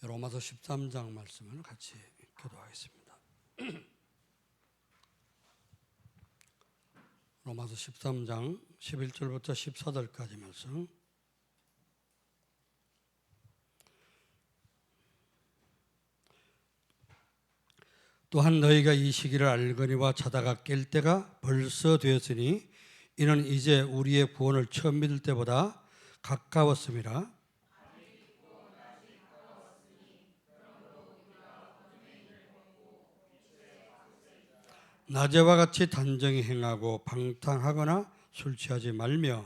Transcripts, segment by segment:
로마서 13장 말씀을 같이 교도하겠습니다. 로마서 13장 11절부터 14절까지 말씀. 또한 너희가 이 시기를 알거니와 자다가 깰 때가 벌써 되었으니 이는 이제 우리의 구원을 처음 믿을 때보다 가까웠음이라. 낮에와 같이 단정히 행하고 방탕하거나 술 취하지 말며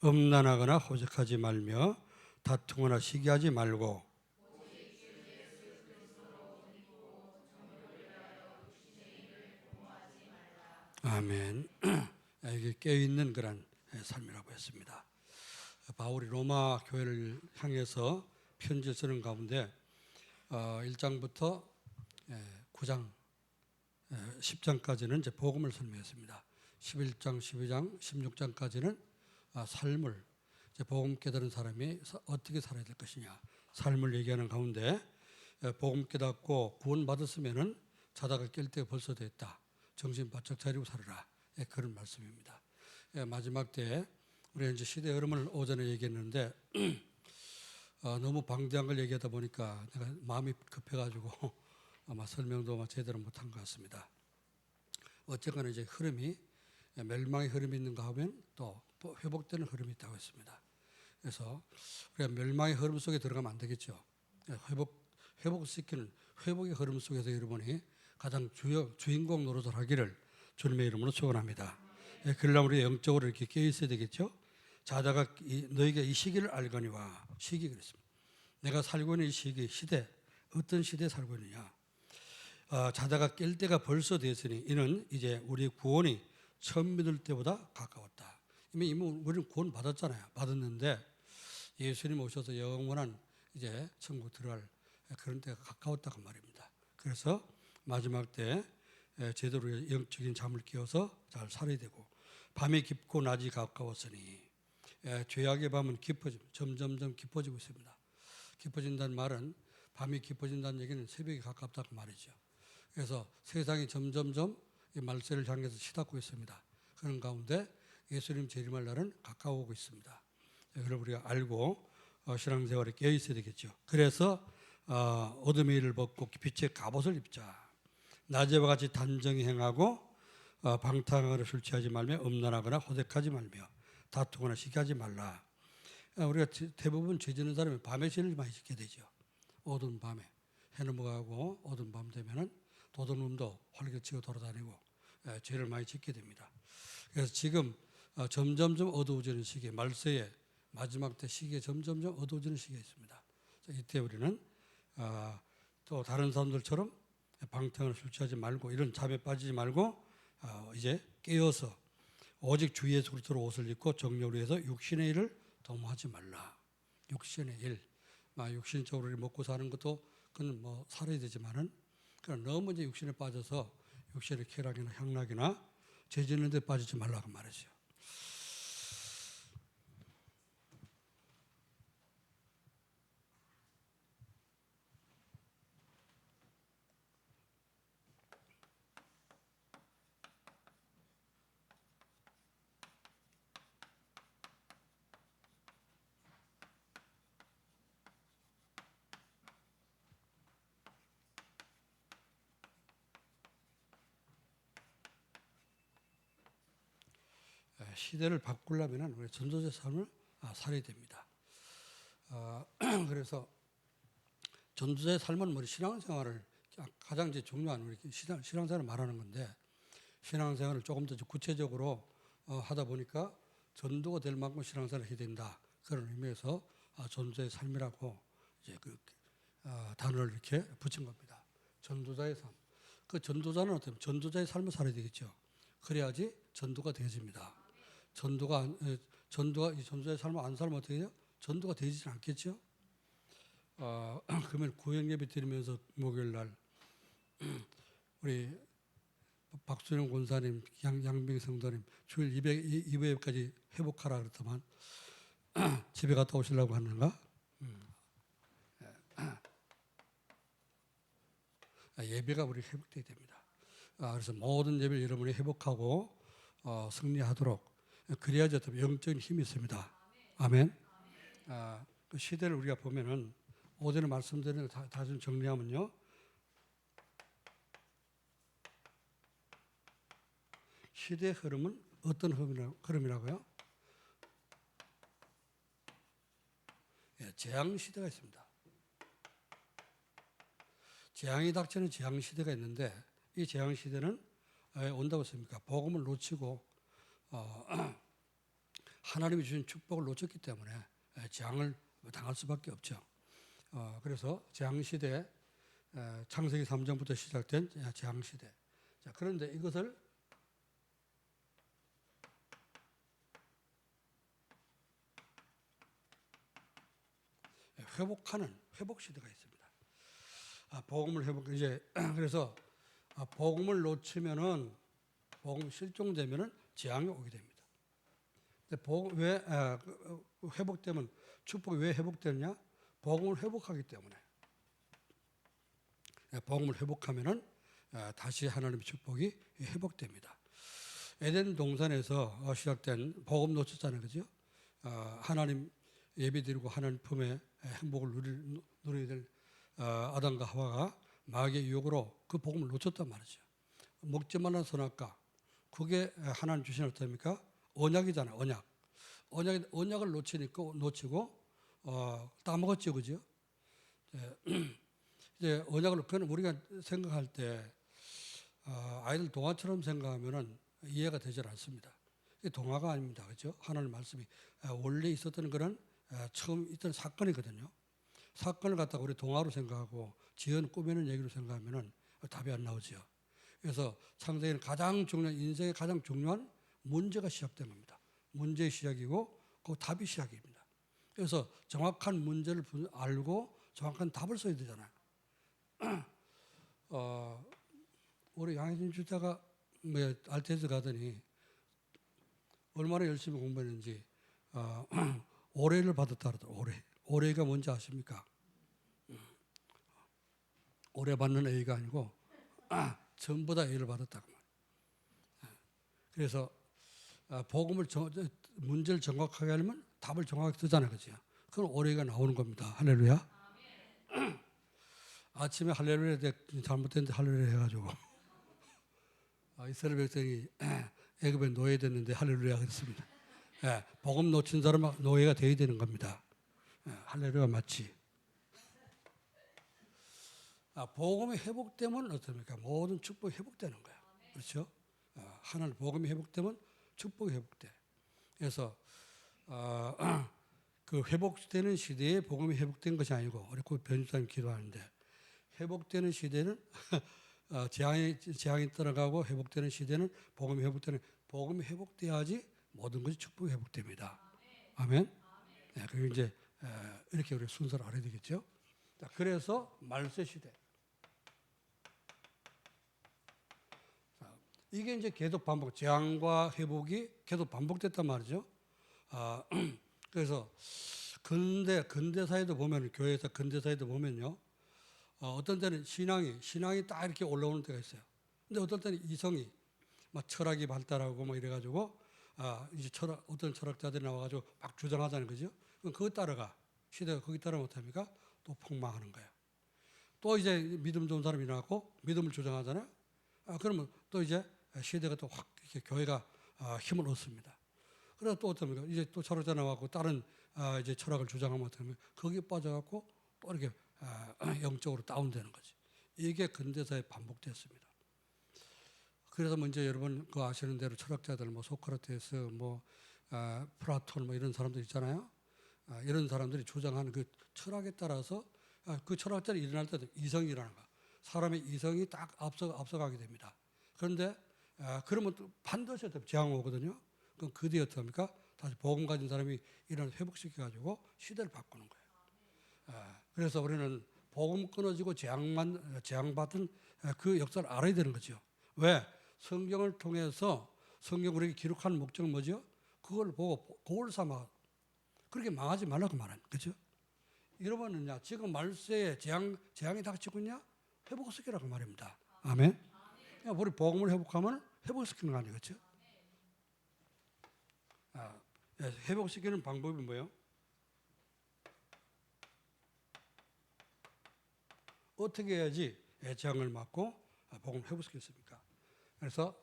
음란하거나 호색하지 말며 다투거나 시기하지 말고 아멘. 이게 깨어있는 그런 삶이라고 했습니다. 바울이 로마 교회를 향해서 편지를 쓰는 가운데 1장부터 9장 10장까지는 이제 복음을 설명했습니다. 11장, 12장, 16장까지는 삶을 이제 복음 깨달은 사람이 어떻게 살아야 될 것이냐 삶을 얘기하는 가운데 복음 깨닫고 구원 받았으면은 자다가 깰 때가 벌써 됐다. 정신 바짝 차리고 살아라. 그런 말씀입니다. 마지막 때 우리 이제 시대 흐름을 오전에 얘기했는데 너무 방대한 걸 얘기하다 보니까 내가 마음이 급해가지고 아마 설명도 제대로 못한 것 같습니다. 어쨌거나 이제 흐름이 멸망의 흐름이 있는가 하면 또 회복되는 흐름이 있다고 했습니다. 그래서 우리가 멸망의 흐름 속에 들어가면 안 되겠죠. 회복시키는 회복의 흐름 속에서 여러분이 가장 주인공 노릇을 하기를 주님의 이름으로 축원합니다. 그러려면 우리 영적으로 이렇게 깨어 있어야 되겠죠. 자다가 너희가 이 시기를 알거니와 시기 그랬습니다. 내가 살고 있는 이 시기 시대 어떤 시대에 살고 있느냐. 자다가 깰 때가 벌써 되었으니 이는 이제 우리의 구원이 처음 믿을 때보다 가까웠다. 이미 우리는 구원 받았잖아요. 받았는데 예수님 오셔서 영원한 이제 천국 들어갈 그런 때가 가까웠다고 말입니다. 그래서 마지막 때 제대로 영적인 잠을 깨워서 잘 살아야 되고 밤이 깊고 낮이 가까웠으니 죄악의 밤은 점점점 깊어지고 있습니다. 깊어진다는 말은 밤이 깊어진다는 얘기는 새벽이 가깝다고 말이죠. 그래서 세상이 점점점 이 말세를 향해서 치닫고 있습니다. 그런 가운데 예수님 재림할 날은 가까워오고 있습니다. 그걸 우리가 알고 신앙생활에 깨어 있어야 되겠죠. 그래서 어둠의 일을 벗고 빛의 갑옷을 입자. 낮에와 같이 단정히 행하고 방탕하거나 술 취하지 말며 음란하거나 호색하지 말며 다투거나 시기하지 말라. 우리가 대부분 죄 짓는 사람이 밤에 죄를 많이 짓게 되죠. 어두운 밤에 해 넘어가고 어두운 밤 되면은 도둑놈도 활개치고 돌아다니고 죄를 많이 짓게 됩니다. 그래서 지금 점점점 어두워지는 시기에 말세의 마지막 때 시기에 점점점 어두워지는 시기가 있습니다. 이때 우리는 또 다른 사람들처럼 방탕을 술 취하지 말고 이런 잠에 빠지지 말고 이제 깨어서 오직 주 예수 그리스도로 옷을 입고 정욕을 위해서 육신의 일을 도모하지 말라. 육신의 일, 육신적으로 먹고 사는 것도 그건 뭐 살아야 되지만은 그러나 너무 이제 육신에 빠져서 육신의 쾌락이나 향락이나 죄 짓는 데 빠지지 말라고 말이죠. 시대를 바꾸려면 우리 전도자의 삶을 살아야 됩니다. 그래서 전도자의 삶은 우리 신앙생활을 가장 이제 중요한 우리 신앙생활을 말하는 건데 신앙생활을 조금 더 구체적으로 하다 보니까 전도가 될 만큼 신앙생활을 해야 된다. 그런 의미에서 전도자의 삶이라고 이제 그 단어를 이렇게 붙인 겁니다. 전도자의 삶. 그 전도자는 어떤 전도자의 삶을 살아야 되겠죠. 그래야지 전도가 되어집니다. 이 전도자의 삶을 안 살면 어떻게 해요? 전도가 되지는 않겠죠. 그러면 구역 예배 드리면서 목요일 날 우리 박수영 권사님, 양병 성도님 주일 200회까지 회복하라 그랬더만 집에 갔다 오시려고 하는가? 예배가 우리 회복되어야 됩니다. 그래서 모든 예배를 여러분이 회복하고 승리하도록 그래야지 어떤 영적인 힘이 있습니다. 아멘. 그 시대를 우리가 보면은 오전에 말씀드린 다 좀 정리하면요. 시대의 흐름은 어떤 흐름이라고요? 재앙 시대가 있습니다. 재앙이 닥치는 재앙 시대가 있는데 이 재앙 시대는 왜 온다고 했습니까? 복음을 놓치고 하나님이 주신 축복을 놓쳤기 때문에 재앙을 당할 수밖에 없죠. 그래서 재앙 시대, 창세기 3장부터 시작된 재앙 시대. 자, 그런데 이것을 회복하는 회복 시대가 있습니다. 복음을 이제 그래서 복음을 놓치면은 복음 실종되면은 재앙이 오게 됩니다. 근데 복음 왜 회복되면 축복이 왜 회복되느냐? 복음을 회복하기 때문에. 복음을 회복하면은 다시 하나님의 축복이 회복됩니다. 에덴 동산에서 시작된 복음 놓쳤잖아요, 그죠? 하나님 예배드리고 하나님 품에 행복을 누려야 될 아담과 하와가 마귀의 유혹으로 그 복음을 놓쳤단 말이죠. 먹지 말라는 선악과 그게 하나님 주신 어떻습니까? 언약이잖아요. 언약을 놓치고 따먹었죠, 그죠? 이제 언약을 그건 우리가 생각할 때 아이들 동화처럼 생각하면은 이해가 되질 않습니다. 이게 동화가 아닙니다, 그죠? 하나님 말씀이 원래 있었던 그런 처음 있던 사건이거든요. 사건을 갖다가 우리 동화로 생각하고 지은 꾸미는 얘기로 생각하면은 답이 안 나오죠. 그래서 창세기는 인생의 가장 중요한 문제가 시작된 겁니다. 문제의 시작이고 그 답이 시작입니다. 그래서 정확한 문제를 알고 정확한 답을 써야 되잖아요. 우리 양혜진 주자가 알테즈 가더니 얼마나 열심히 공부했는지 올해를 받았다 그러더라고요. 올해가 뭔지 아십니까? 올해 받는 A가 아니고 전부 다 A를 받았다고 말이에요. 그래서 문제를 정확하게 하려면 답을 정확하게 쓰잖아요, 그죠? 그럼 올해가 나오는 겁니다. 할렐루야. 아침에 할렐루야 잘못됐는데 할렐루야 해가지고 이스라엘 백성이 애굽에 노예됐는데 할렐루야 그랬습니다. 복음 놓친 사람은 노예가 돼야 되는 겁니다. 할렐루야 맞지? 복음이 회복되면 어떻습니까? 모든 축복이 회복되는 거야. 그렇죠? 하나님 복음이 회복되면 축복이 회복돼. 그래서 그 회복되는 시대에 복음이 회복된 것이 아니고 우리 그 변주사님 기도하는데 회복되는 시대는 재앙이 떠나가고 회복되는 시대는 복음이 회복돼야지 모든 것이 축복이 회복됩니다. 아멘. 그리고 이제 이렇게 우리 순서를 알아야 되겠죠. 그래서 말세 시대. 이게 이제 계속 재앙과 회복이 계속 반복됐단 말이죠. 그래서 근대사에도 보면 교회에서 근대사에도 보면요. 어떤 때는 신앙이 딱 이렇게 올라오는 때가 있어요. 근데 어떤 때는 이성이 막 철학이 발달하고 뭐 이래가지고 이제 어떤 철학자들이 나와가지고 막 주장하자는 거죠. 그럼 그거 따라가 시대가 거기 따라 못합니까? 또 폭망하는 거예요. 또 이제 믿음 좋은 사람이 나왔고 믿음을 주장하잖아요. 그러면 또 이제 시대가 또 확 이렇게 교회가 힘을 얻습니다. 그래서 또 어떻습니까? 이제 또 철학자 나왔고 다른 이제 철학을 주장하면 어떻게 거기에 빠져갖고 또 이렇게 영적으로 다운되는 거지. 이게 근대사에 반복됐습니다. 그래서 먼저 여러분 그 아시는 대로 철학자들 뭐 소크라테스 뭐 플라톤 뭐 이런 사람들 있잖아요. 이런 사람들이 주장하는 그 철학에 따라서 그 철학자들이 일어날 때도 이성이라는 거. 사람의 이성이 딱 앞서가게 됩니다. 그런데 그러면 또 반드시 재앙 오거든요. 그럼 그 뒤에 어떡합니까? 다시 복음 가진 사람이 이런 회복시켜가지고 시대를 바꾸는 거예요. 그래서 우리는 복음 끊어지고 재앙받은 그 역사를 알아야 되는 거죠. 왜? 성경을 통해서 성경 우리에게 기록하는 목적은 뭐죠? 그걸 보고 그걸 삼아 그렇게 망하지 말라고 말하는 거죠. 이러면은요 지금 말세에 재앙이 닥치고 있냐? 회복시키라고 말입니다. 아멘. 우리 복음을 회복하면 회복시키는 거 아니겠죠? 회복시키는 방법이 뭐예요? 어떻게 해야지 재앙을 막고 복음을 회복시켰습니까? 그래서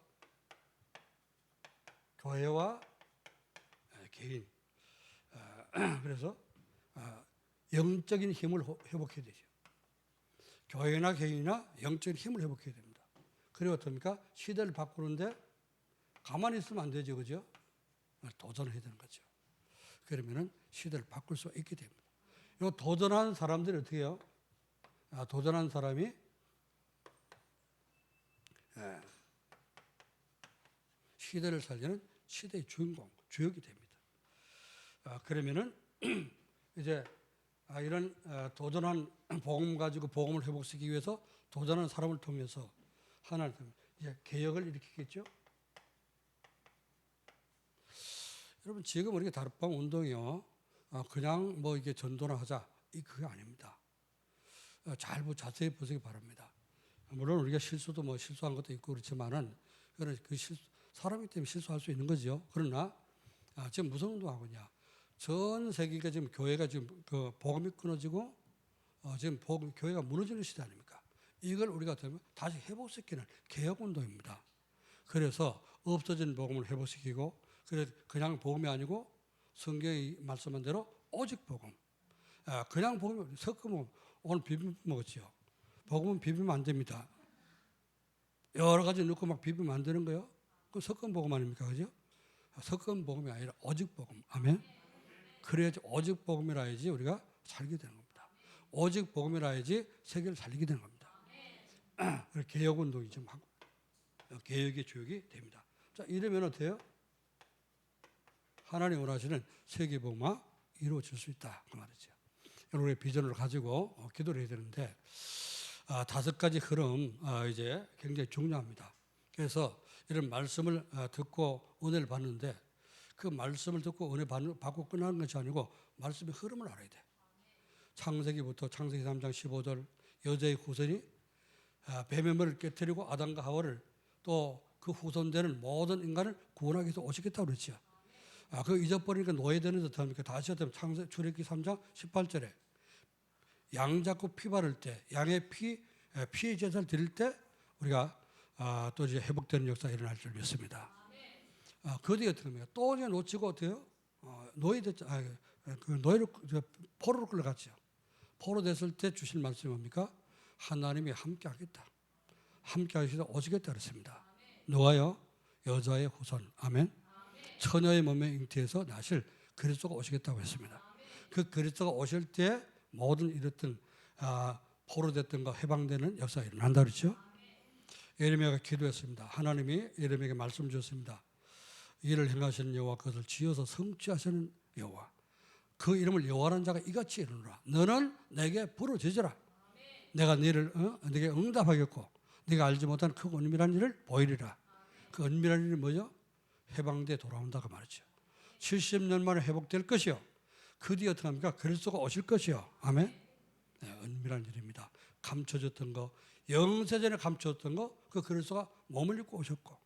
교회와 개인, 그래서 영적인 힘을 회복해야 되죠. 교회나 개인이나 영적인 힘을 회복해야 됩니다. 그리고 어떻습니까? 시대를 바꾸는데 가만히 있으면 안 되죠, 그죠? 도전해야 되는 거죠. 그러면은 시대를 바꿀 수 있게 됩니다. 이 도전하는 사람들이 어떻게 해요? 도전하는 사람이 시대를 살리는 시대의 주인공, 주역이 됩니다. 그러면은 이제 이런 도전한 복음 가지고 복음을 회복시키기 위해서 도전하는 사람을 통해서 하나님 이제 개혁을 일으키겠죠. 여러분 지금 우리가 다락방 운동이요, 그냥 뭐 이게 전도나 하자 그게 아닙니다. 자세히 보시기 바랍니다. 물론 우리가 실수도 뭐 실수한 것도 있고 그렇지만은 사람이기 때문에 실수할 수 있는 거죠. 그러나 지금 무슨 운동하고냐? 전 세계가 지금 교회가 지금 그 복음이 끊어지고 지금 교회가 무너지는 시대 아닙니까? 이걸 우리가 다시 회복시키는 개혁 운동입니다. 그래서 없어진 복음을 회복시키고, 그냥 복음이 아니고 성경이 말씀한 대로 오직 복음. 그냥 복음 섞으면 오늘 비빔 먹었죠. 복음은 비비면 안 됩니다. 여러 가지 넣고 막 비비면 안 되는 거예요. 그 섞은 복음 아닙니까, 그죠? 섞은 복음이 아니라 오직 복음. 아멘. 그래야지 오직 복음이라 해야지 우리가 살게 되는 겁니다. 오직 복음이라 해야지 세계를 살리게 되는 겁니다. 개혁 운동이 좀 하고 개혁의 주역이 됩니다. 자, 이러면 어때요? 하나님 원하시는 세계 복음화 이루어질 수 있다 그 말이죠. 우리의 비전을 가지고 기도를 해야 되는데 5가지 흐름 이제 굉장히 중요합니다. 그래서 이런 말씀을 듣고 은혜를 받는데 그 말씀을 듣고 은혜 받고 끝나는 것이 아니고 말씀의 흐름을 알아야 돼. 창세기부터 창세기 3장 15절 여자의 후손이 뱀의 머리를 깨뜨리고 아담과 하와를 또 그 후손되는 모든 인간을 구원하기 위해서 오시겠다고 그랬죠. 그 잊어버리니까 노예되는 듯 합니까? 다시 하면 출애굽기 3장 18절에 양 잡고 피 바를 때, 양의 피의 제사를 드릴 때 우리가 또 이제 회복되는 역사가 일어날 줄 믿습니다. 그 뒤에 어떻게 합니까? 또 이제 놓치고 어때요? 노예됐죠. 그 노예로 포로로 끌려갔죠. 포로 됐을 때 주실 말씀이 뭡니까? 하나님이 함께 하겠다. 함께 하시다 오시겠다 그랬습니다. 누가요? 여자의 후손. 아멘. 처녀의 몸에 잉태해서 나실 그리스도가 오시겠다고 했습니다. 그 그리스도가 오실 때 모든 이랬던 포로됐던 거 해방되는 역사가 일어난다 그랬죠. 예레미야가 기도했습니다. 하나님이 예레미야에게 말씀 주셨습니다. 이를 행하시는 여호와 그것을 지어서 성취하시는 여호와 그 이름을 여호와라는 자가 이같이 이르노라. 너는 내게 부르짖으라. 내가 네게 응답하겠고 네가 알지 못한 그 은밀한 일을 보이리라. 그 은밀한 일이 뭐죠? 해방돼 돌아온다고 말이죠. 70년 만에 회복될 것이요. 그 뒤에 어떻게 합니까? 그리스도가 오실 것이요. 아멘. 네, 은밀한 일입니다. 감춰졌던 거, 영세전에 감춰졌던 거, 그 그리스도가 몸을 입고 오셨고,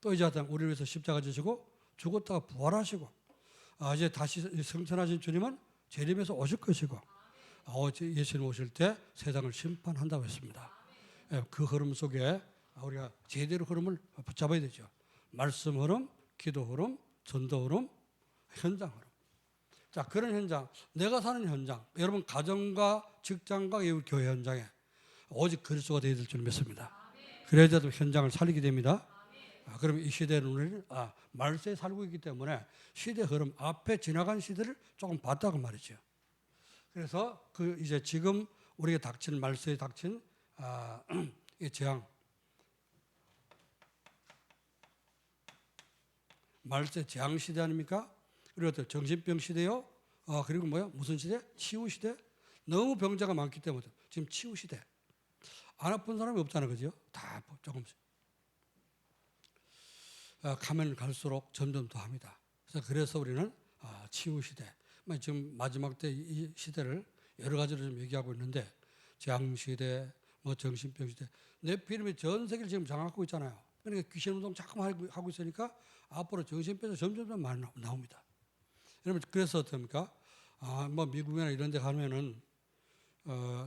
또 이제 우리를 위해서 십자가 지시고 죽었다가 부활하시고, 이제 다시 승천하신 주님은 재림해서 오실 것이고, 예수님 오실 때 세상을 심판한다고 했습니다. 그 흐름 속에 우리가 제대로 흐름을 붙잡아야 되죠. 말씀 흐름, 기도 흐름, 전도 흐름, 현장 흐름. 자, 그런 현장, 내가 사는 현장, 여러분 가정과 직장과 교회 현장에 오직 그리스도가 되어야 될 줄 믿습니다. 그래야 현장을 살리게 됩니다. 그러면 이 시대는 우리는 말세에 살고 있기 때문에 시대 흐름 앞에 지나간 시대를 조금 봤다고 말이죠. 그래서 이제 지금 우리가 닥친 말세에 닥친 이 재앙, 말세 재앙 시대 아닙니까? 그리고 또 정신병 시대요. 그리고 무슨 시대? 치유 시대. 너무 병자가 많기 때문에 지금 치유 시대. 안 아픈 사람이 없잖아요, 그죠? 다 조금씩. 가면 갈수록 점점 더 합니다. 그래서 우리는 치유 시대. 지금 마지막 때 이 시대를 여러 가지로 좀 얘기하고 있는데 재앙 시대, 뭐 정신병 시대. 네피림이 전 세계를 지금 장악하고 있잖아요. 그러니까 귀신 운동 자꾸 하고 있으니까 앞으로 정신병이 점점 많이 나옵니다. 여러분 그래서 어떻습니까? 뭐 미국이나 이런 데 가면은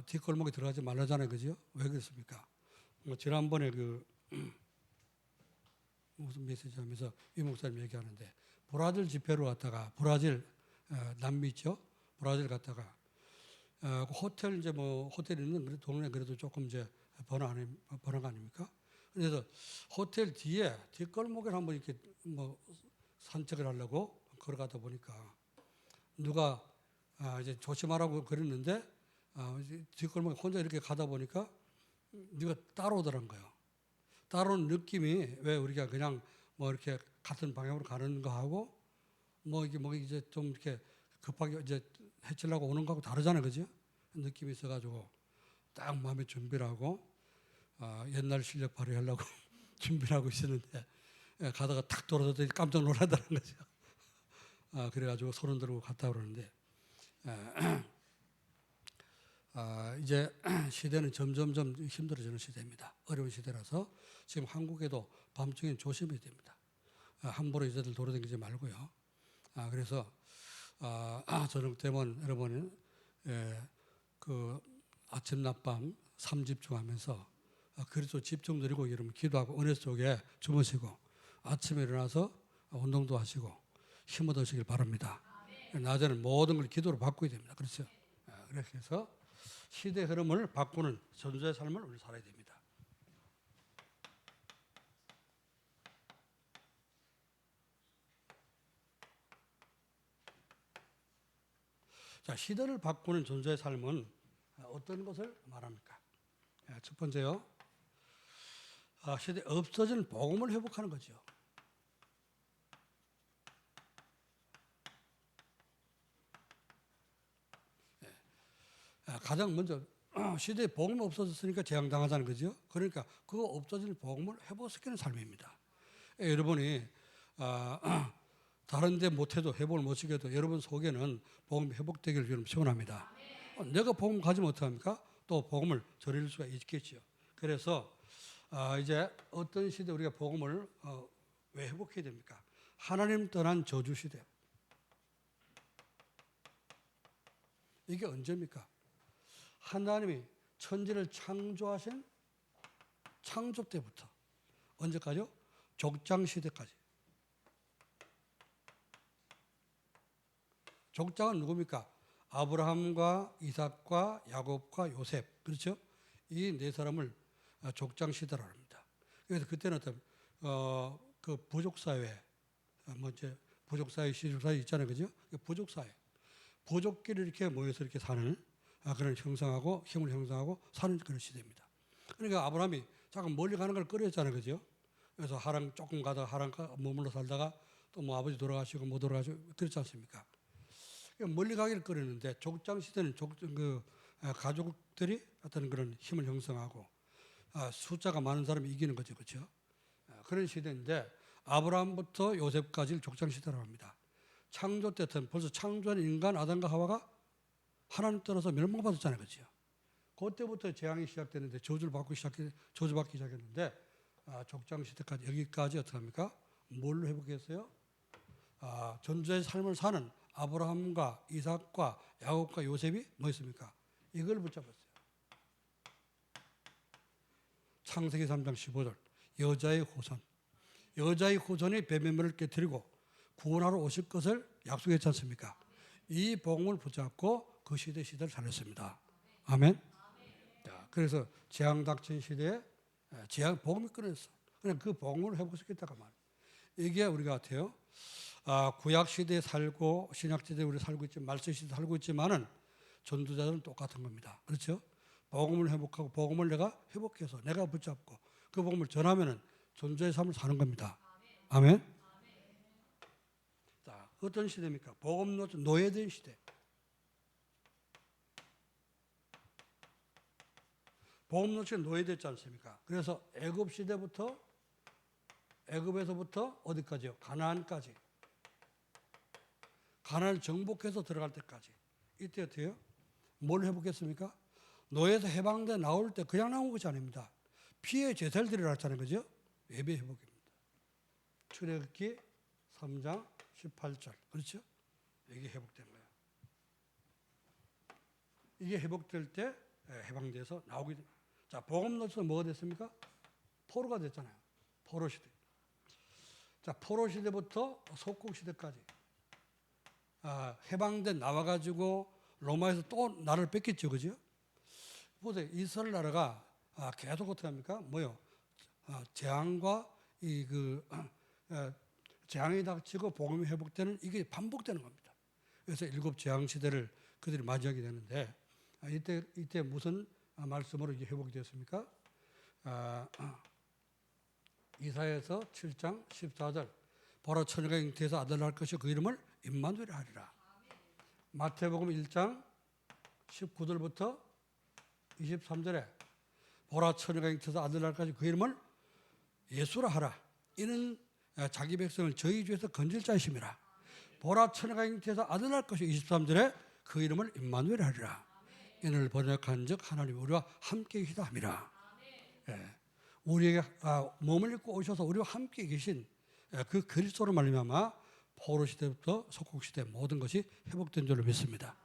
뒷골목에 들어가지 말라잖아요. 그죠? 왜 그렇습니까? 뭐 지난번에 무슨 메시지 하면서 이 목사님 얘기하는데 브라질 집회로 갔다가 브라질 남미 있죠? 브라질 갔다가 호텔 이제 뭐 호텔 있는 동네 그래도 조금 이제 번화가 아닙니까? 그래서 호텔 뒤에 뒷골목에 한번 이렇게 뭐 산책을 하려고 걸어가다 보니까 누가 이제 조심하라고 그랬는데 뒷골목에 혼자 이렇게 가다 보니까 누가 따라오더란 거예요. 따라오는 느낌이 왜 우리가 그냥 뭐 이렇게 같은 방향으로 가는 거하고 뭐 이제 좀 이렇게 급하게 이제 해치려고 오는 거하고 다르잖아요, 그죠? 느낌이 있어가지고 딱 마음에 준비를 하고 옛날 실력 발휘하려고 준비를 하고 있었는데 가다가 탁 돌아서더니 깜짝 놀라더라는 거죠. 그래가지고 손을 들고 갔다 그러는데 이제 시대는 점점점 힘들어지는 시대입니다. 어려운 시대라서 지금 한국에도 밤중에 조심해야 됩니다. 함부로 이제들 돌아다니지 말고요. 그래서 저녁 되면 여러분은 그 아침 낮밤 3집중하면서 그리스도 집중 드리고 여러분 기도하고 은혜 속에 주무시고 아침에 일어나서 운동도 하시고 힘 얻으시길 바랍니다. 낮에는 모든 걸 기도로 바꿔야 됩니다. 그렇죠? 그렇게 해서 시대 흐름을 바꾸는 전도의 삶을 우리 살아야 됩니다. 자, 시대를 바꾸는 전도의 삶은 어떤 것을 말합니까? 첫 번째요. 시대 없어진 복음을 회복하는 거죠. 가장 먼저 시대에 복음이 없어졌으니까 재앙당하자는 거죠. 그러니까 그 없어질 복음을 회복시키는 삶입니다. 여러분이 다른 데 못해도 회복을 못 시켜도 여러분 속에는 복음이 회복되기를 여러분 소원합니다. 내가 복음 가지면 어떡합니까? 또 복음을 전할 수가 있겠죠. 그래서 이제 어떤 시대 우리가 복음을 왜 회복해야 됩니까? 하나님 떠난 저주 시대. 이게 언제입니까? 하나님이 천지를 창조하신 창조 때부터 언제까지요? 족장 시대까지. 족장은 누굽니까? 아브라함과 이삭과 야곱과 요셉. 그렇죠? 이 네 사람을 족장 시대라고 합니다. 그래서 그때는 어떤 그 부족 사회, 뭐 이제 부족 사회, 시족 사회 있잖아요, 그죠? 부족 사회, 부족끼리 이렇게 모여서 이렇게 사는 그런 형성하고 힘을 형성하고 사는 그런 시대입니다. 그러니까 아브라함이 잠깐 멀리 가는 걸 꺼렸잖아요, 그죠? 그래서 하랑 조금 가다가 하랑 머물러 살다가 또 뭐 아버지 돌아가시고 못 돌아가시고 그렇지 않습니까? 멀리 가기를 꺼렸는데 족장 시대는 가족들이 어떤 그런 힘을 형성하고 숫자가 많은 사람이 이기는 거죠, 그렇죠? 그런 시대인데 아브라함부터 요셉까지를 족장 시대라고 합니다. 창조 때부터 벌써 창조한 인간 아담과 하와가 하나님 따라서 멸망받았잖아요, 그렇죠? 그때부터 재앙이 시작되는데 저주받기 시작했는데 족장 시대까지 여기까지 어떻게 합니까? 뭘로 회복했어요? 전자의 삶을 사는 아브라함과 이삭과 야곱과 요셉이 뭐였습니까? 이걸 붙잡았어요. 창세기 3장 15절 여자의 후손. 여자의 후손이 뱀의 깨뜨리고 구원하러 오실 것을 약속했지 않습니까? 이 복음을 붙잡고 그 시대를 살렸습니다. 아멘. 자, 그래서 재앙 닥친 시대에 복음이 끊어졌어. 그냥 그 복음을 회복시켰다가 말이에요. 이게 우리 같아요. 구약 시대에 살고 신약 시대에 우리 살고 있지만 말씀 시대에 살고 있지만은 전도자들은 똑같은 겁니다. 그렇죠? 복음을 회복하고 복음을 내가 회복해서 내가 붙잡고 그 복음을 전하면은 전도자의 삶을 사는 겁니다. 아멘. 자, 어떤 시대입니까? 복음 노예된 시대. 복음 노치가 노예됐지 않습니까? 그래서 애굽 시대부터 애굽에서부터 어디까지요? 가나안까지. 가나안을 정복해서 들어갈 때까지. 이때 어때요? 뭘 회복했습니까? 노예에서 해방돼 나올 때 그냥 나온 것이 아닙니다. 피의 제사를 드리라 했잖아요. 그죠? 예배 회복입니다. 출애굽기 3장 18절. 그렇죠? 이게 회복된 거예요. 이게 회복될 때 해방돼서 나오게 됩니다. 자, 복음으로서 뭐가 됐습니까? 포로가 됐잖아요. 포로 시대. 자, 포로 시대부터 속국 시대까지 해방된 나와가지고 로마에서 또 나라를 뺏겼죠, 그죠? 보세요, 이스라엘 나라가 계속 어떻게 합니까? 뭐요? 재앙과 재앙이 닥치고 복음이 회복되는 이게 반복되는 겁니다. 그래서 일곱 재앙 시대를 그들이 맞이하게 되는데 이때 무슨 말씀으로 이게 회복이 되었습니까? 이사야서 7장 14절 보라 처녀가 잉태해서 아들 낳을 것이 그 이름을 임마누엘이라 하리라. 마태복음 1장 19절부터 23절에 보라 처녀가 잉태해서 아들 낳을 것이 그 이름을 예수라 하라. 이는 자기 백성을 저희 죄에서 건질 자이심이라. 보라 처녀가 잉태해서 아들 낳을 것이 23절에 그 이름을 임마누엘이라 하리라. 이를 번역한 즉 하나님 우리와 함께 계시다 함이라. 우리에게 몸을 입고 오셔서 우리와 함께 계신 그 그리스도로 말미암아 포로 시대부터 속국 시대 모든 것이 회복된 줄로 믿습니다.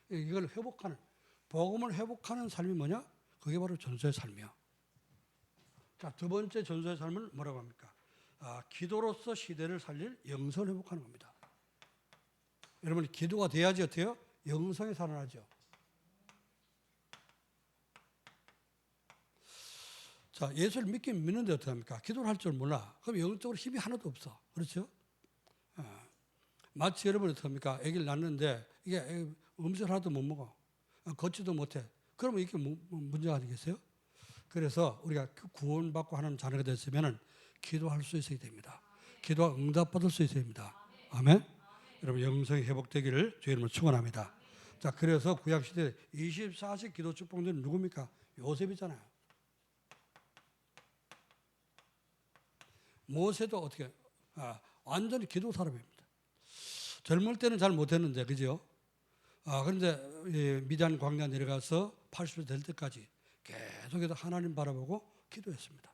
이걸 회복하는 복음을 회복하는 삶이 뭐냐? 그게 바로 전도의 삶이요. 자, 두 번째 전도의 삶은 뭐라고 합니까? 기도로서 시대를 살릴 영성을 회복하는 겁니다. 여러분 기도가 돼야지 어때요? 영성이 살아나죠. 자, 예수를 믿긴 믿는데 어떻게 합니까? 기도를 할 줄 몰라. 그럼 영적으로 힘이 하나도 없어. 그렇죠? 마치 여러분 어떻게 합니까? 아기를 낳는데 이게 음식을 하나도 못 먹어. 걷지도 못해. 그러면 이게 문제가 아니겠어요? 그래서 우리가 구원받고 하는 자녀가 됐으면 기도할 수 있어야 됩니다. 기도가 응답받을 수 있어야 됩니다. 아멘? 여러분 영성이 회복되기를 주의 이름으로 축원합니다. 자, 그래서 구약시대 24시 기도 축복들은 누굽니까? 요셉이잖아요. 모세도 어떻게 완전히 기도 사람입니다. 젊을 때는 잘 못했는데 그죠? 그런데 미디안 광야 내려가서 80세 될 때까지 계속해서 하나님 바라보고 기도했습니다.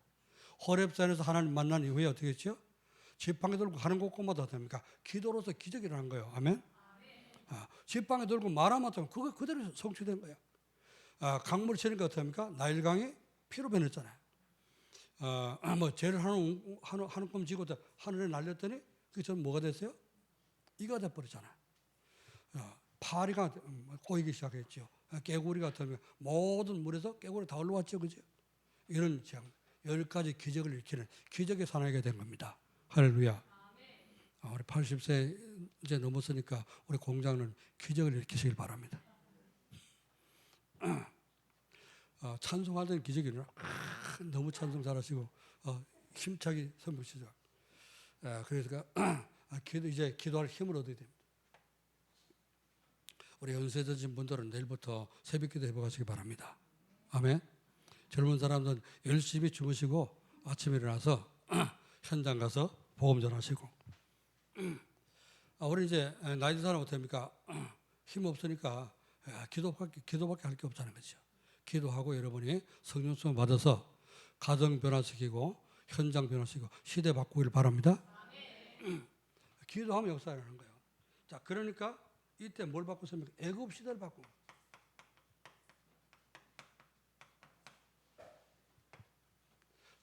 호렙산에서 하나님 만난 이후에 어떻게 했죠? 지팡이 들고 가는 곳곳마다 어떻습니까? 기도로서 기적이 일어난 거예요. 아멘? 지팡이 들고 말하면 그거 그대로 성취된 거예요. 강물 치니까 어떻습니까? 나일강이 피로 변했잖아요. 죄를 한 꼼 지고 하늘에 날렸더니 그게 전 뭐가 됐어요? 이가 돼버리잖아요. 파리가 꼬이기 시작했죠. 깨구리가 어떻게 모든 물에서 깨구리 다 올라왔죠, 그죠? 이런 10가지 기적을 일으키는 기적의 사나이가 된 겁니다. 할렐루야. 우리 80세 이제 넘었으니까 우리 공장은 기적을 일으키시길 바랍니다. 찬송할 때는 기적이 일어나. 너무 찬송 잘하시고 힘차게 선부시죠. 그래서 이제 기도할 힘을 얻어야 됩니다. 우리 연세 드신 분들은 내일부터 새벽기도 해보시기 바랍니다. 아멘. 젊은 사람들은 열심히 주무시고 아침에 일어나서 현장 가서 복음 전하시고. 우리 이제 나이 든 사람 어떻습니까? 힘 없으니까 기도밖에 할 게 없다는 거죠. 기도하고 여러분이 성령성 받아서 가정 변화시키고 현장 변화시키고 시대 바꾸기를 바랍니다. 기도하면 역사를 하는 거예요. 자, 그러니까 이때 뭘 바꿨습니까? 애굽 시대를 바꾼 거예요.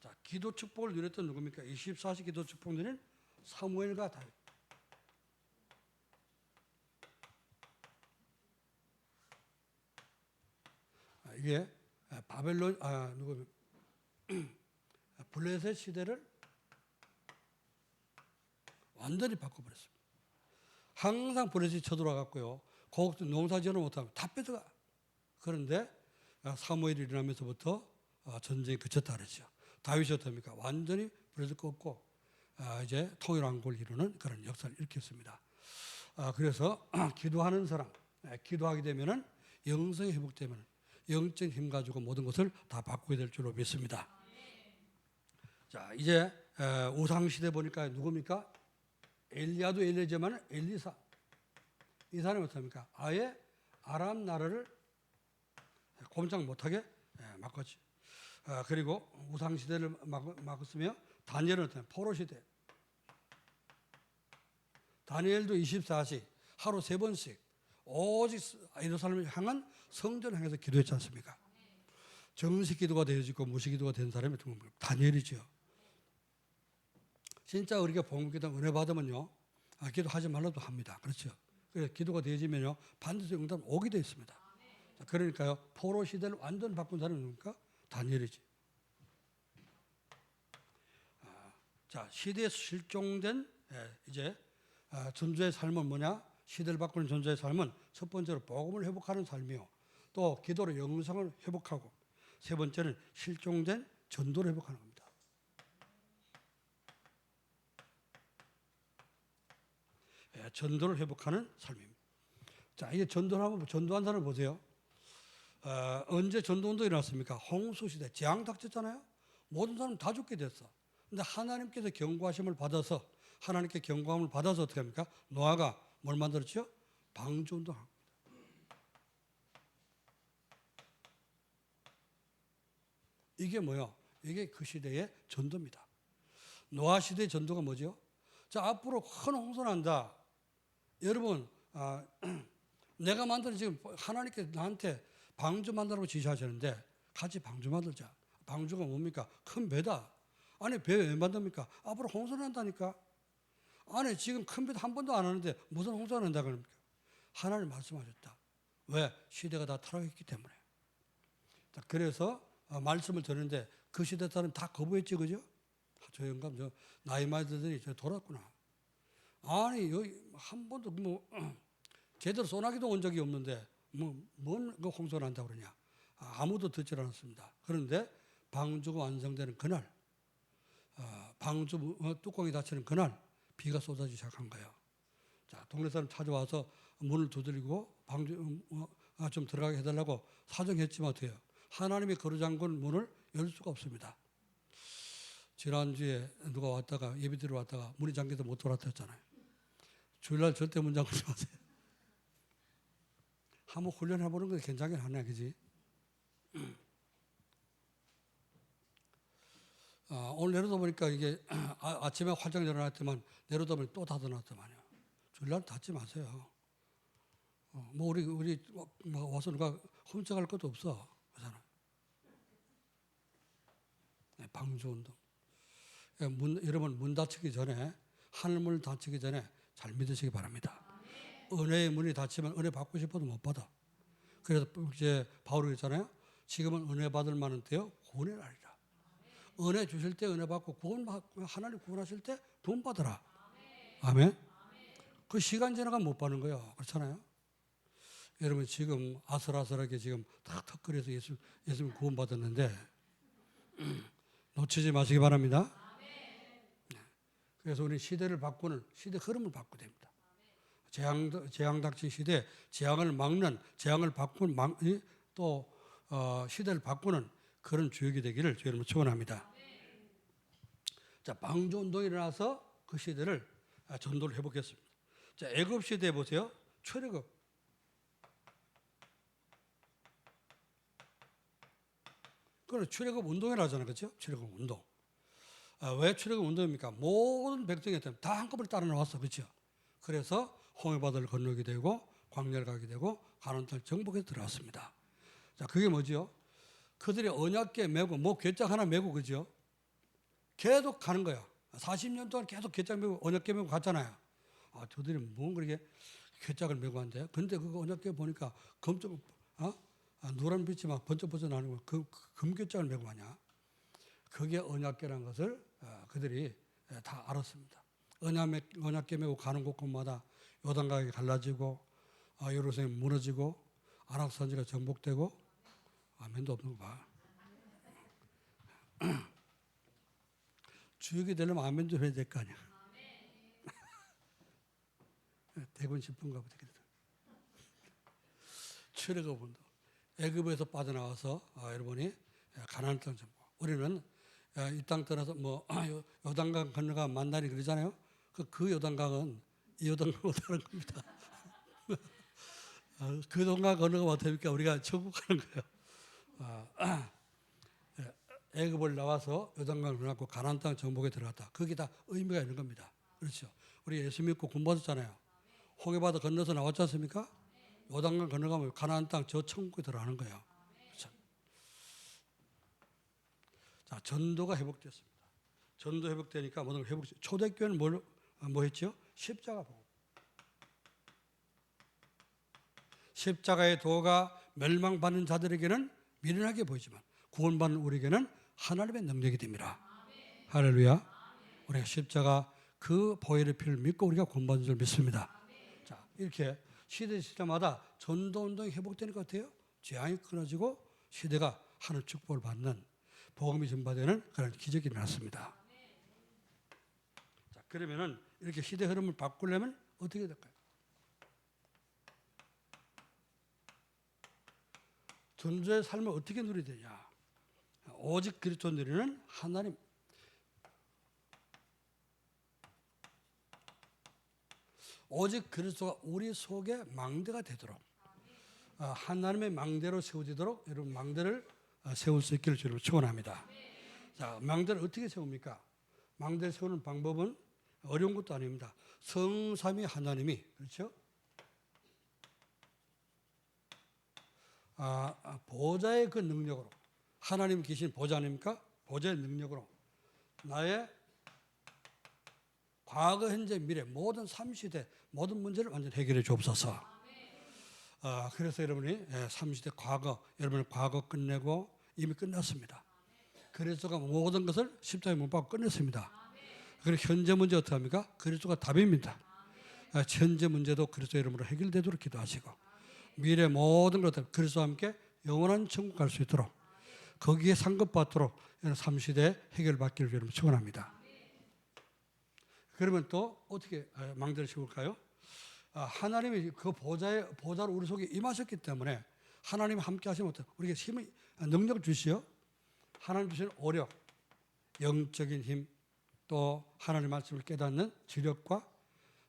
자, 기도 축복을 누렸던 누굽니까? 24시 기도 축복 누린 사무엘과 다윗. 이게 바벨론 블레셋 시대를 완전히 바꿔버렸습니다. 항상 블레셋이 쳐들어왔고요. 고국도 농사지어는 못하면 다 뺏어가. 그런데 사무엘이 일어나면서부터 전쟁이 그쳤다 그러죠. 다윗이 어떻습니까? 완전히 블레셋 꺾고 이제 통일왕국을 이루는 그런 역사를 일으켰습니다. 그래서 기도하는 사람, 기도하게 되면은 영성이 회복되면 영적 힘 가지고 모든 것을 다 바꾸게 될 줄로 믿습니다. 자, 이제 우상 시대 보니까 누굽니까? 엘리야도 엘리야지만 엘리사. 이 사람이 어떻습니까? 아예 아람 나라를 꼼짝 못하게 막았지. 그리고 우상 시대를 막았으며 다니엘은 어떤 포로 시대. 다니엘도 24시 하루 3번씩 오직 예루살렘을 향한 성전을 향해서 기도했지 않습니까? 정식 기도가 되어지고 무식 기도가 된 사람이 다니엘이죠. 진짜 우리가 복음기도 은혜 받으면요, 기도하지 말라도 합니다. 그렇죠? 그래서 기도가 되어지면요, 반드시 응답 오게 되어 있습니다. 자, 그러니까요, 포로 시대를 완전 바꾼 사람이 누굽니까? 다니엘이지. 자, 시대에 실종된 이제 전도의 삶은 뭐냐? 시대를 바꾸는 전도의 삶은 첫 번째로 복음을 회복하는 삶이요, 또 기도로 영성을 회복하고, 세 번째는 실종된 전도를 회복하는 겁니다. 전도를 회복하는 삶입니다. 자, 이게 전도한 사람을 보세요. 언제 전도운동이 일어났습니까? 홍수시대, 재앙 닥쳤잖아요. 모든 사람 다 죽게 됐어. 근데 하나님께서 경고하심을 받아서, 하나님께 경고함을 받아서 어떻게 합니까? 노아가 뭘 만들었죠? 방주운동을 합니다. 이게 뭐요? 이게 그 시대의 전도입니다. 노아 시대의 전도가 뭐죠? 자, 앞으로 큰 홍수 난다. 여러분, 내가 만든 지금 하나님께 나한테 방주 만들라고 지시하시는데 같이 방주 만들자. 방주가 뭡니까? 큰 배다. 아니, 배 왜 만듭니까? 앞으로 홍수 난다니까. 아니, 지금 큰 배도 한 번도 안 하는데 무슨 홍수가 난다 그럽니까? 하나님 말씀하셨다. 왜? 시대가 다 타락했기 때문에. 자, 그래서 말씀을 듣는데 그 시대 사람 다 거부했지, 그죠? 저 영감, 저 나이 많이 들더니 저 돌았구나. 아니, 여기 한 번도 제대로 소나기도 온 적이 없는데 뭔 홍수가 난다고 그러냐. 아무도 듣질 않았습니다. 그런데 방주가 완성되는 그날, 방주 뚜껑이 닫히는 그날 비가 쏟아지기 시작한 거예요. 자, 동네 사람 찾아와서 문을 두드리고 방주 좀 들어가게 해달라고 사정했지만 어때요? 하나님이 거루잠근 문을 열 수가 없습니다. 지난주에 누가 왔다가 예배 드리러 왔다가 문이 잠겨서 못 돌아왔다 했잖아요. 주일날 절대 문 잠그지 마세요. 한번 훈련해보는 건 괜찮긴 하네, 그지? 오늘 내려다 보니까 이게 아침에 활짝 열어놨더만 내려다 보니 또 닫아놨더만요. 주일날 닫지 마세요. 뭐 우리 와서 누가 훔쳐갈 것도 없어. 그잖아. 네, 방주운동. 여러분 문 닫히기 전에, 하늘문을 닫히기 전에 잘 믿으시기 바랍니다. 은혜의 문이 닫히면 은혜 받고 싶어도 못 받아. 그래서 이제 바울이 했잖아요. 지금은 은혜 받을 만한 때요, 구원의 날이라. 은혜 주실 때 은혜 받고 하나님 구원하실 때 돈 받으라. 아멘. 그 시간 지나가면 못 받는 거예요. 그렇잖아요. 여러분 지금 아슬아슬하게 지금 탁탁거려서 예수님 구원 받았는데 놓치지 마시기 바랍니다. 그래서 우리 시대를 바꾸는, 시대 흐름을 바꾸야 됩니다. 재앙 닥친 시대, 재앙을 막는, 재앙을 바꾸는, 또 시대를 바꾸는 그런 주역이 되기를 주의 이름으로 축원합니다. 자, 방주운동이 일어나서 그 시대를 전도를 회복했습니다. 자, 애굽 시대 보세요. 출애굽. 그건 출애굽 운동이라 하잖아요, 그렇죠? 출애굽 운동. 왜 출애굽 운동입니까? 모든 백성이 다 한꺼번에 따라 나왔어, 그렇죠? 그래서 홍해바다를 건너게 되고 광야를 가게 되고 가나안 땅 정복해서 들어왔습니다. 자, 그게 뭐죠? 그들이 언약궤 메고 뭐 괴짝 하나 메고, 그죠? 계속 가는 거야. 40년 동안 계속 괴짝 메고 언약궤 메고 갔잖아요. 저들이 뭔 그렇게 괴짝을 메고 한대? 근데 그거 언약궤 보니까 검정, 노란 빛이 막 번쩍번쩍 나는 거, 그 금괴짝을 메고 가냐? 그게 언약궤라는 것을 그들이 다 알았습니다. 언약궤 메고 가는 곳곳마다 요단강이 갈라지고 예루살렘이 무너지고 아낙산지가 정복되고, 아멘도 없는 거 봐. 주역이 되려면 아멘 좀 해야 될 거 아니야. 대군 싶은가 보다. 출애굽 운동. 애굽에서 빠져나와서 여러분이 가나안 땅 정복. 우리는 이 땅 떠나서 요단강 건너가 만나니 그러잖아요. 그 요단강은 이 요단강보다 다른 겁니다. 그 요단강 건너가 어떻습니까? 우리가 천국 가는 거예요. 애굽을 나와서 요단강을 건너고 가나안 땅 정복에 들어갔다. 그게 다 의미가 있는 겁니다. 그렇죠. 우리 예수 믿고 구원받았잖아요. 호계바다 건너서 나왔지 않습니까? 요단강 건너가면 가나안 땅 저 천국에 들어가는 거예요. 그렇죠. 자, 전도가 회복됐습니다. 전도 회복되니까 모든 걸 회복됐어요. 초대교회는 뭐 했죠? 십자가 보고. 십자가의 도가 멸망받는 자들에게는 미련하게 보이지만 구원받는 우리에게는 하나님의 능력이 됩니다. 할렐루야. 우리가 십자가 그 보혈의 피를 믿고 우리가 구원받는 줄 믿습니다. 자, 이렇게 시대마다 전도운동이 회복되는 것 같아요. 재앙이 끊어지고 시대가 하늘 축복을 받는 복음이 전파되는 그런 기적이 일어났습니다. 자, 그러면은 이렇게 시대 흐름을 바꾸려면 어떻게 될까요? 전도의 삶을 어떻게 누려야 되냐? 오직 그리스도 누리는 하나님. 오직 그리스도가 우리 속에 망대가 되도록 하나님의 망대로 세워지도록 여러분 망대를 세울 수 있기를 주로 축원합니다. 자, 망대를 어떻게 세웁니까? 망대를 세우는 방법은 어려운 것도 아닙니다. 성삼위 하나님이 그렇죠? 보좌의 그 능력으로 하나님 계신 보좌 아닙니까? 보좌의 능력으로 나의 과거, 현재, 미래 모든 3시대 모든 문제를 완전히 해결해 주옵소서. 그래서 여러분이 3시대 과거 여러분의 과거 끝내고 이미 끝났습니다. 그리스도가 모든 것을 십자가에 못 박고 끝냈습니다. 그리고 현재 문제 어떻게 합니까? 그리스도가 답입니다. 현재 문제도 그리스도 이름으로 해결되도록 기도하시고 미래 모든 것들 그리스도와 함께 영원한 천국 갈 수 있도록 거기에 상급받도록 3시대 해결받기를 여러분 축원합니다. 그러면 또 어떻게 망대를 세울까요? 하나님이 그 보좌로 우리 속에 임하셨기 때문에 하나님 함께 하시면 어때요? 우리에게 힘을 능력 주시오. 하나님 주시는 오력, 영적인 힘, 또 하나님 말씀을 깨닫는 지력과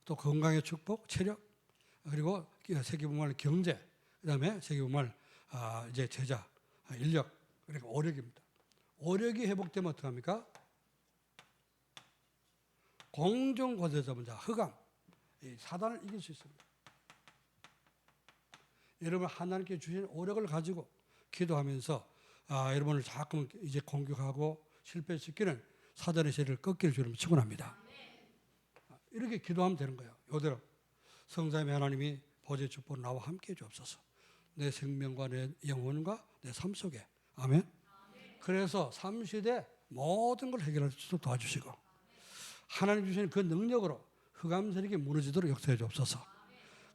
또 건강의 축복, 체력, 그리고 세계복음할 경제, 그다음에 세계복음할 이제 제자, 인력, 그러니까 오력입니다. 오력이 회복되면 어떻게 합니까? 공정거대 잡은 자, 흑암, 사단을 이길 수 있습니다. 여러분 하나님께 주신 오력을 가지고 기도하면서 여러분을 자꾸 이제 공격하고 실패시키는 사단의 세력을 꺾기를 주님 축원합니다. 이렇게 기도하면 되는 거예요. 이대로 성삼위 하나님이 보좌의 축복으로 나와 함께 주옵소서. 내 생명과 내 영혼과 내 삶 속에 아멘. 그래서 3시대 모든 걸 해결할 수 있도록 도와주시고 하나님 주시는 그 능력으로 흑암 세력이 무너지도록 역사해 주옵소서.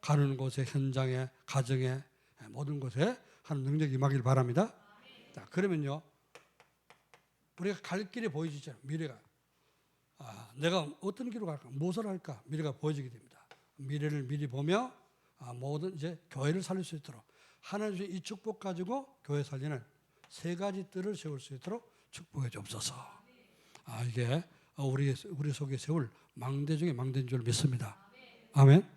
가는 곳에 현장에 가정에 모든 곳에 하는 능력이 임하길 바랍니다. 자, 그러면요 우리가 갈 길이 보여지죠. 미래가 내가 어떤 길로 갈까 무엇을 할까 미래가 보여지게 됩니다. 미래를 미리 보며 모든 이제 교회를 살릴 수 있도록 하나님 주신 이 축복 가지고 교회 살리는 세 가지 뜰을 세울 수 있도록 축복해 주옵소서. 이게 우리 속에 세울 망대 중에 망대인 줄 믿습니다. 아멘.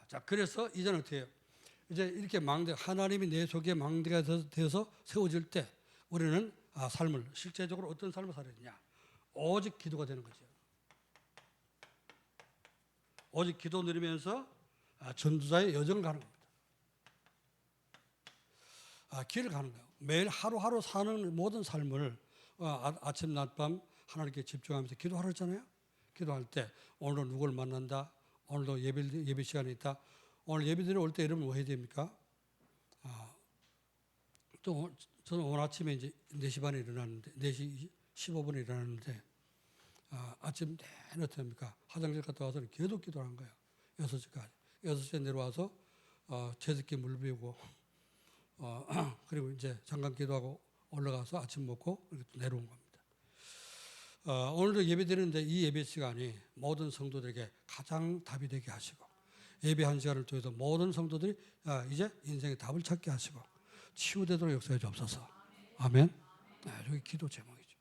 자, 그래서 이제는 어떻게 해요? 이제 이렇게 망대, 하나님이 내 속에 망대가 되어서 세워질 때 우리는 삶을, 실제적으로 어떤 삶을 살아야 되냐? 오직 기도가 되는 거죠. 오직 기도 누리면서 전도자의 여정을 가는 겁니다. 길을 가는 거예요. 매일 하루하루 사는 모든 삶을 아침, 낮밤 하나님께 집중하면서 기도하라 했잖아요. 기도할 때 오늘은 누구를 만난다. 오늘도 예배 시간이 있다. 오늘 예배드리러 올 때 여러분 뭐 해야 됩니까? 또 저는 오늘 아침에 이제 4시 반에 일어났는데 4시 15분에 일어났는데 아침 내내 어떻게 합니까? 화장실 갔다 와서 계속 기도를 한 거예요. 6시까지. 6시에 내려와서 제습기 물 비우고 그리고 이제 잠깐 기도하고 올라가서 아침 먹고 내려온 겁니다. 오늘도 예배 드리는데 이 예배 시간이 모든 성도들에게 가장 답이 되게 하시고 예배 한 시간을 통해서 모든 성도들이 이제 인생의 답을 찾게 하시고 치유되도록 역사해 주옵소서. 아멘. 여기 기도 제목이죠.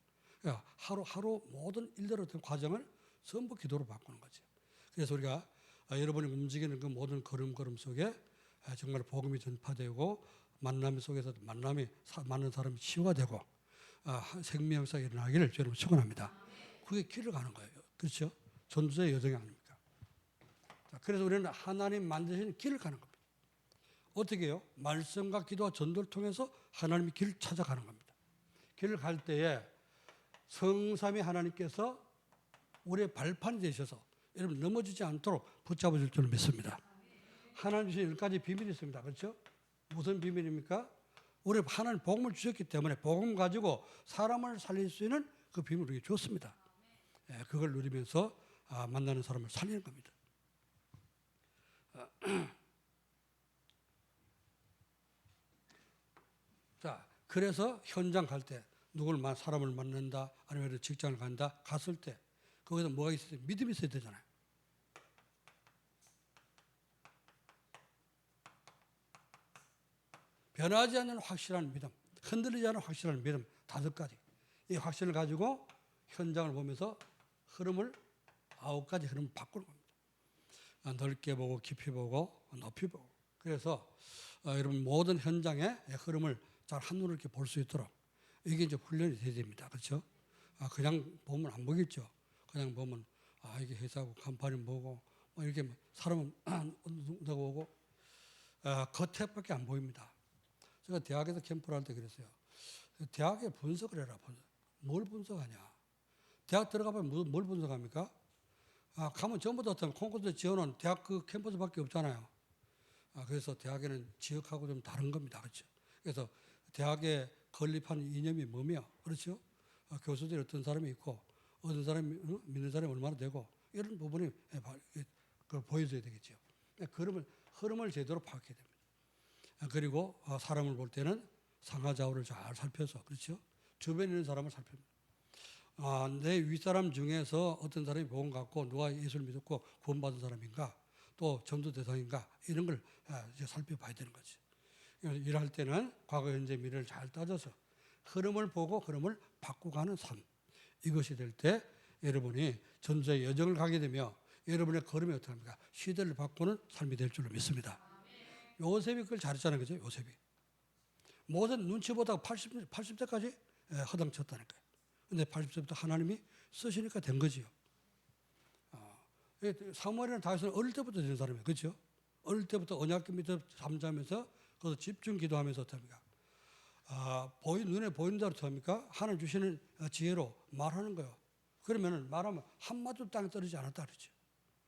하루하루 모든 일대로 된 과정을 전부 기도로 바꾸는 거죠. 그래서 우리가 여러분이 움직이는 그 모든 걸음걸음 속에 정말 복음이 전파되고 만남 속에서 많은 사람이 치유가 되고 생명사가 일어나기를 저는 축원합니다. 그게 길을 가는 거예요. 그렇죠? 전도자의 여정이 아닙니까? 자, 그래서 우리는 하나님 만드신 길을 가는 겁니다. 어떻게 해요? 말씀과 기도와 전도를 통해서 하나님의 길을 찾아가는 겁니다. 길을 갈 때에 성삼위 하나님께서 우리의 발판이 되셔서 여러분 넘어지지 않도록 붙잡아 줄 줄 믿습니다. 하나님 주신 10가지 비밀이 있습니다. 그렇죠? 무슨 비밀입니까? 우리 하나님 복음을 주셨기 때문에 복음 가지고 사람을 살릴 수 있는 그 비밀을 우리에게 줬습니다. 그걸 누리면서 만나는 사람을 살리는 겁니다. 자, 그래서 현장 갈 때 누굴 사람을 만난다 아니면 직장을 간다 갔을 때 거기서 뭐가 있어요? 믿음이 있어야 되잖아요. 변하지 않는 확실한 믿음, 흔들리지 않는 확실한 믿음 5가지. 이 확신을 가지고 현장을 보면서 흐름을 9가지 흐름을 바꾸는 겁니다. 넓게 보고 깊이 보고 높이 보고. 그래서 여러분 모든 현장의 흐름을 잘 한눈으로 이렇게 볼 수 있도록 이게 이제 훈련이 돼야 됩니다. 그렇죠? 그냥 보면 안 보겠죠. 그냥 보면 이게 회사고 간판이 뭐고 뭐 이렇게 사람은 누구 오고 겉에밖에 안 보입니다. 제가 대학에서 캠프를 할 때 그랬어요. 대학에 분석을 해라. 뭘 분석하냐. 대학 들어가면 뭘 분석합니까? 가면 전부 다 콩쿠르 지원은 대학 그 캠퍼스밖에 없잖아요. 그래서 대학에는 지역하고 좀 다른 겁니다. 그렇죠? 그래서 대학에 건립한 이념이 뭐며, 그렇죠? 교수들이 어떤 사람이 있고, 어떤 사람이 믿는 사람이 얼마나 되고, 이런 부분이 그걸 보여줘야 되겠죠. 흐름을 제대로 파악해야 됩니다. 그리고 사람을 볼 때는 상하좌우를 잘 살펴서, 그렇죠? 주변에 있는 사람을 살펴봅니다. 내 윗사람 중에서 어떤 사람이 복음 갖고 누가 예수를 믿었고 구원받은 사람인가, 또 전도 대상인가, 이런 걸 이제 살펴봐야 되는 거죠. 일할 때는 과거, 현재, 미래를 잘 따져서 흐름을 보고 흐름을 바꾸가는 삶. 이것이 될 때 여러분이 전도의 여정을 가게 되며 여러분의 걸음이 어떻게 합니까? 시대를 바꾸는 삶이 될 줄로 믿습니다. 요셉이 그걸 잘했잖아요. 그죠? 요셉이. 모든 눈치 보다가 80세까지 허당쳤다니까요. 근데 80세부터 하나님이 쓰시니까 된 거지요. 사무엘이나 다윗은 어릴 때부터 된 사람이에요. 그렇죠? 어릴 때부터 언약궤 밑에 잠자면서 거기서 집중 기도하면서 어떻습니까? 눈에 보이는 대로 어떻습니까? 하나님 주시는 지혜로 말하는 거예요. 그러면 말하면 한마디도 땅에 떨어지지 않았다 그러죠.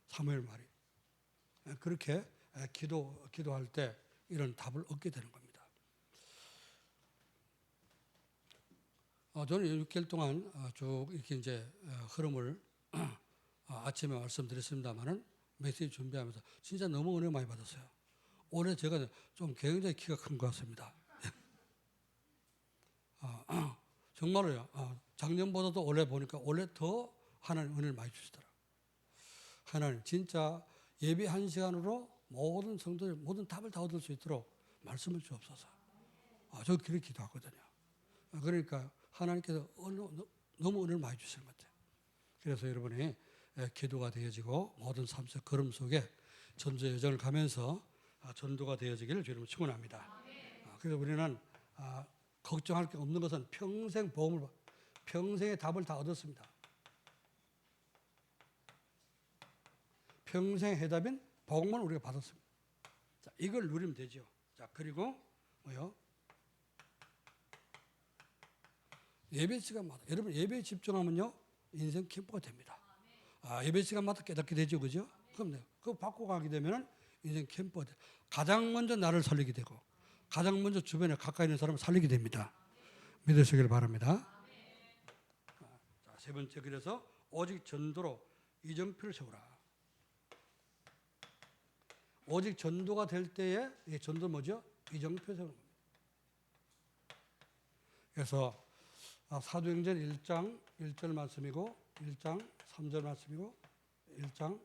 사무엘 말이. 그렇게 기도할 때 이런 답을 얻게 되는 겁니다. 저는 6개월 동안 쭉 이렇게 이제 흐름을 아침에 말씀드렸습니다만은 메시지 준비하면서 진짜 너무 은혜 많이 받았어요. 올해 제가 좀 굉장히 키가 큰 것 같습니다. 정말로요. 작년보다도 올해 보니까 올해 더 하나님 은혜를 많이 주시더라고요. 하나님 진짜 예배 1시간으로 모든 성도들 모든 답을 다 얻을 수 있도록 말씀을 주옵소서. 저 그렇게 기도하거든요. 그러니까 하나님께서 너무 은혜를 많이 주시는 것 같아요. 그래서 여러분이 기도가 되어지고 모든 삶 속 걸음 속에 전도 여정을 가면서 전도가 되어지기를 주님을 축원합니다. 그래서 우리는 걱정할 게 없는 것은 평생 복음을 평생의 답을 다 얻었습니다. 평생 해답인 복음을 우리가 받았습니다. 자, 이걸 누리면 되죠. 자, 그리고 뭐요? 예배 시간마다 여러분 예배에 집중하면요 인생 캠프가 됩니다. 예배 시간마다 깨닫게 되죠, 그죠? 그럼 그거 받고 가게 되면은 인생 캠프가 돼. 가장 먼저 나를 살리게 되고, 가장 먼저 주변에 가까이 있는 사람을 살리게 됩니다. 믿으시길 바랍니다. 자, 세 번째, 그래서 오직 전도로 이정표를 세우라. 오직 전도가 될 때에 이 전도 뭐죠? 이정표 세우는 겁니다. 그래서 사도행전 1장 1절 말씀이고 1장 3절 말씀이고 1장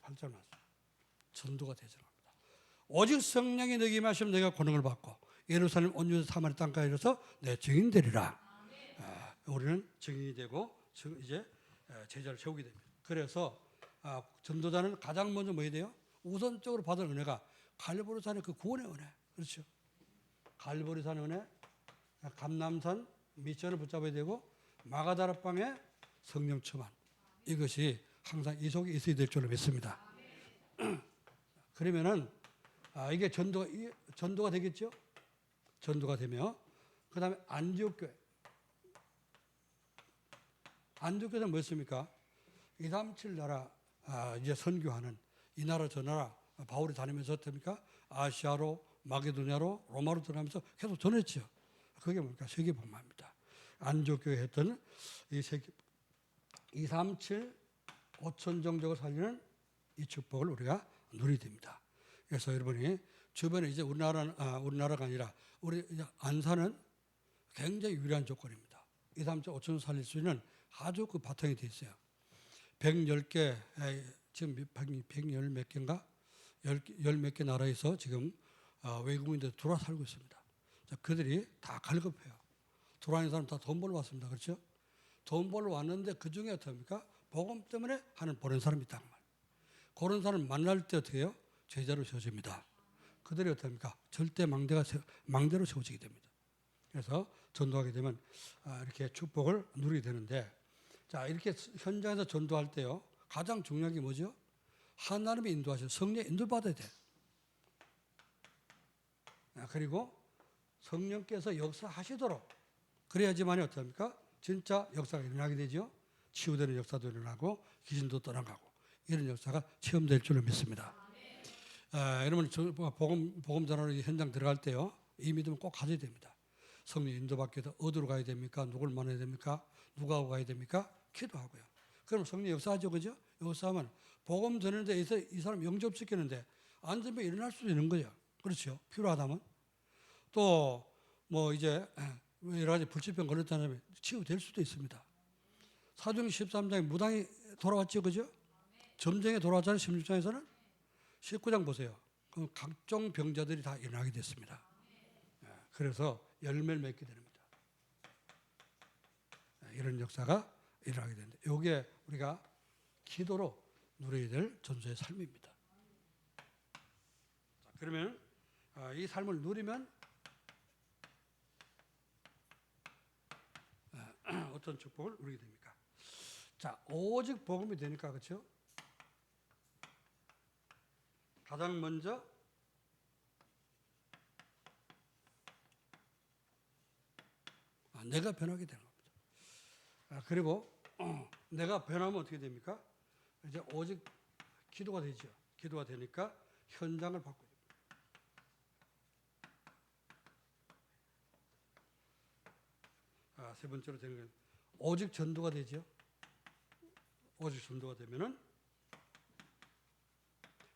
8절 말씀. 전도가 되잖아요. 오직 성령이 너에게 임하시면 너희가 권능을 받고 예루살렘 온 유다 사마리아 땅까지 이르러서 내 증인 되리라. 우리는 증인이 되고 이제 제자를 세우게 됩니다. 그래서 전도자는 가장 먼저 뭐 해야 돼요? 우선적으로 받은 은혜가 갈보리 산의 그 구원의 은혜. 그렇죠? 갈보리산 은혜, 감남산 미션을 붙잡아야 되고 마가다락방에 성령 충만. 이것이 항상 이 속에 있어야 될 줄로 믿습니다. 그러면은 이게 전도가 되겠죠? 전도가 되며 그 다음에 안디옥교회. 안디옥교회는 뭐였습니까? 237 나라 이제 선교하는 이 나라 저 나라 바울이 다니면서 어떻습니까? 아시아로 마게도냐로 로마로 들어가면서 계속 전했죠. 그게 뭡니까? 세계복음화입니다. 안디옥교회 했던 이 세계 237 5천 종족을 살리는 이 축복을 우리가 누리게 됩니다. 그래서 여러분이 주변에 이제 우리나라가 아니라 우리 안산은 굉장히 유리한 조건입니다. 237 5천 살릴 수 있는 아주 그 바탕이 돼 있어요. 110개 지금 110 몇 개인가? 10 몇 개 나라에서 지금 외국인들 들어와 살고 있습니다. 그들이 다 갈급해요. 들어와는 사람 다 돈 벌러 왔습니다. 그렇죠? 돈 벌러 왔는데 그 중에 어떻습니까? 복음 때문에 하는 보낸 사람이 있단 말이에요. 그런 사람 만날 때 어떻게 해요? 제자로 세워집니다. 그들이 어떻습니까? 절대 망대로 세워지게 됩니다. 그래서 전도하게 되면 이렇게 축복을 누리게 되는데, 자, 이렇게 현장에서 전도할 때요, 가장 중요한 게 뭐죠? 하나님이 인도하셔. 성령 인도받아야 돼. 그리고 성령께서 역사하시도록 그래야지만 어떻습니까? 진짜 역사가 일어나게 되죠. 치유되는 역사도 일어나고 귀신도 떠나가고 이런 역사가 체험될 줄로 믿습니다. 여러분 복음 전하러 현장 들어갈 때요, 이 믿음을 꼭 가져야 됩니다. 성령 인도받기 위해서 어디로 가야 됩니까? 누굴 만나야 됩니까? 누구하고 가야 됩니까? 기도하고요. 그럼 성령 역사하죠, 그죠? 역사하면 복음 전하는 데서 이 사람 영접시키는데 안전병 일어날 수도 있는 거예요. 그렇죠? 필요하다면. 또 뭐 이제 여러 가지 불치병 걸렸다면 치유될 수도 있습니다. 사도행 13장에 무당이 돌아왔죠, 그죠? 점쟁이 돌아왔잖아요, 16장에서는. 19장 보세요. 그럼 각종 병자들이 다 일어나게 됐습니다. 그래서 열매를 맺게 됩니다. 이런 역사가 일어나게 되는데, 이게 우리가 기도로 누려야 될 전도의 삶입니다. 자, 그러면 이 삶을 누리면 어떤 축복을 누리게 됩니까? 자, 오직 복음이 되니까, 그렇죠? 가장 먼저 내가 변하게 되는 겁니다. 그리고 내가 변하면 어떻게 됩니까? 이제 오직 기도가 되죠. 기도가 되니까 현장을 바꿔요. 세 번째로 되는 건 오직 전도가 되죠. 오직 전도가 되면은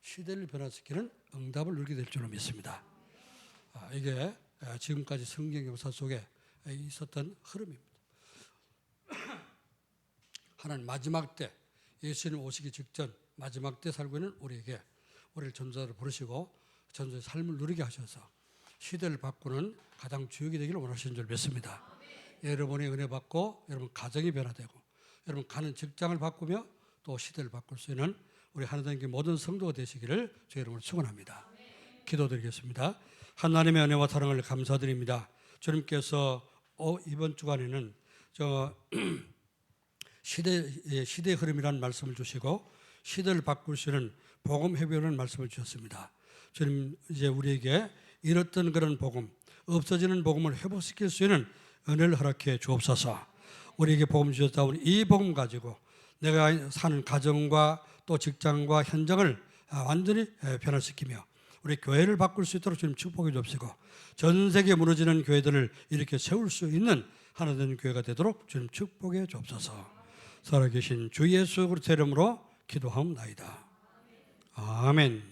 시대를 변화시키는 응답을 누리게 될 줄로 믿습니다. 이게 지금까지 성경 역사 속에 있었던 흐름입니다. 하나님 마지막 때, 예수님 오시기 직전 마지막 때 살고 있는 우리에게 우리를 전도자로 부르시고 전도의 삶을 누리게 하셔서 시대를 바꾸는 가장 주역이 되기를 원하시는 줄 믿습니다. 여러분의 은혜 받고 여러분 가정이 변화되고 여러분 가는 직장을 바꾸며 또 시대를 바꿀 수 있는 우리 하나님께 모든 성도가 되시기를 주의 이름으로 축원합니다. 기도드리겠습니다. 하나님의 은혜와 사랑을 감사드립니다. 주님께서 이번 주간에는 시대의 흐름이라는 말씀을 주시고 시대를 바꿀 수 있는 복음 회복이라는 말씀을 주셨습니다. 주님, 이제 우리에게 잃었던 그런 복음, 없어지는 복음을 회복시킬 수 있는 은혜를 허락해 주옵소서. 우리에게 복음 주셨다. 이 복음 가지고 내가 사는 가정과 또 직장과 현장을 완전히 변화시키며 우리 교회를 바꿀 수 있도록 주님 축복해 주옵시고 전 세계 무너지는 교회들을 이렇게 세울 수 있는 하나된 교회가 되도록 주님 축복해 주옵소서. 살아계신 주 예수 그리스도의 이름으로 기도하옵나이다. 아멘.